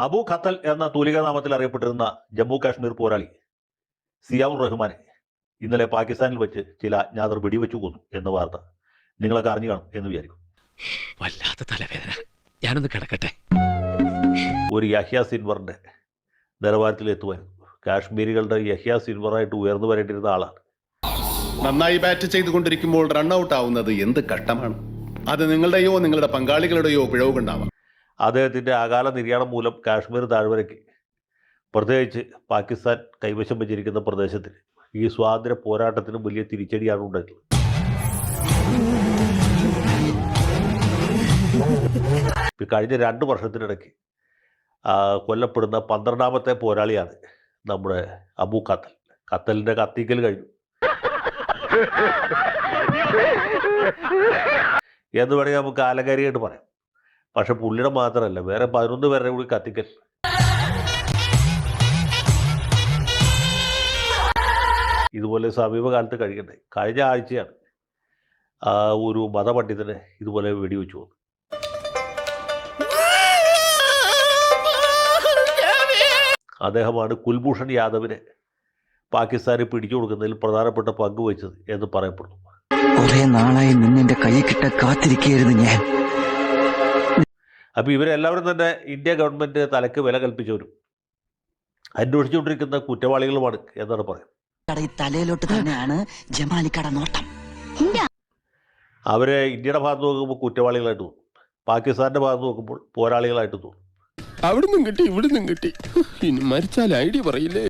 അബു ഖത്തൽ എന്ന തൂലികാനാമത്തിൽ അറിയപ്പെട്ടിരുന്ന ജമ്മു കാശ്മീർ പോരാളി സിയാവുർ റഹ്മാനെ ഇന്നലെ പാകിസ്ഥാനിൽ വെച്ച് ചില അജ്ഞാതർ വെടിവെച്ചു കൊന്നു എന്ന വാർത്ത നിങ്ങളൊക്കെ അറിഞ്ഞു കാണും എന്ന് വിചാരിക്കും. വല്ലാത്ത തലവേദന, ഞാനൊന്ന് കിടക്കട്ടെ. ഒരു യഹ്യ സിൻവറിന്റെ നിലവാരത്തിലെത്തുവാൻ കാശ്മീരികളുടെ യഹ്യ സിൻവറായിട്ട് ഉയർന്നു വരേണ്ടിരുന്ന ആളാണ്. നന്നായി ബാറ്റ് ചെയ്തുകൊണ്ടിരിക്കുമ്പോൾ റൺഔട്ട് ആവുന്നത് എന്ത് കഷ്ടമാണ്. അത് നിങ്ങളുടെയോ നിങ്ങളുടെ പങ്കാളികളുടെയോ പിഴവ് കൊണ്ടാവാം. അദ്ദേഹത്തിന്റെ അകാല നിര്യാണം മൂലം കാശ്മീർ താഴ്വരയ്ക്ക്, പ്രത്യേകിച്ച് പാകിസ്ഥാൻ കൈവശം വെച്ചിരിക്കുന്ന പ്രദേശത്തിന്, ഈ സ്വാതന്ത്ര്യ പോരാട്ടത്തിനും വലിയ തിരിച്ചടിയാണ് ഉണ്ടായിട്ടുള്ളത്. കഴിഞ്ഞ 2 വർഷത്തിനിടയ്ക്ക് കൊല്ലപ്പെടുന്ന 12ാമത്തെ പോരാളിയാണ് നമ്മുടെ അബു ഖത്തൽ. ഖത്തലിന്റെ കത്തിക്കൽ കഴിഞ്ഞു എന്ന് വേണമെങ്കിൽ നമുക്ക് ആലങ്കാരികമായിട്ട് പറയാം. പക്ഷെ പുള്ളിയുടെ മാത്രമല്ല, വേറെ 11 പേരുടെ കൂടി കത്തിക്കൽ. ഇതുപോലെ സമീപകാലത്ത് കഴിയണ്ടേ. കഴിഞ്ഞ ആഴ്ചയാണ് ഒരു മതപണ്ഡിതനെ ഇതുപോലെ വെടിവെച്ചു വന്നു. അദ്ദേഹമാണ് കുൽഭൂഷൺ യാദവിനെ പാകിസ്ഥാന് പിടിച്ചു കൊടുക്കുന്നതിൽ പ്രധാനപ്പെട്ട പങ്ക് വഹിച്ചത് എന്ന് പറയപ്പെടുന്നു. കുറെ നാളായി നിന്നെ കൈ കിട്ട കാത്തിരിക്കുകയായിരുന്നു ഞാൻ. അപ്പൊ ഇവരെല്ലാവരും തന്നെ ഇന്ത്യ ഗവൺമെന്റ് തലക്ക് വില കൽപ്പിച്ചവരും അന്വേഷിച്ചുകൊണ്ടിരിക്കുന്ന കുറ്റവാളികളുമാണ് എന്നാണ് പറയുന്നത്. തലയിലോട്ട് തന്നെയാണ് ജമാലിക്കട നോട്ടം. അവരെ ഇന്ത്യയുടെ ഭാഗത്ത് നോക്കുമ്പോൾ കുറ്റവാളികളായിട്ട് തോന്നും, പാകിസ്ഥാന്റെ ഭാഗത്ത് നോക്കുമ്പോൾ പോരാളികളായിട്ട് തോന്നും. അവിടുന്നും കിട്ടി ഇവിടുന്നും കിട്ടി. ഇനി മരിച്ചാൽ ഐഡിയ പറയില്ലേ.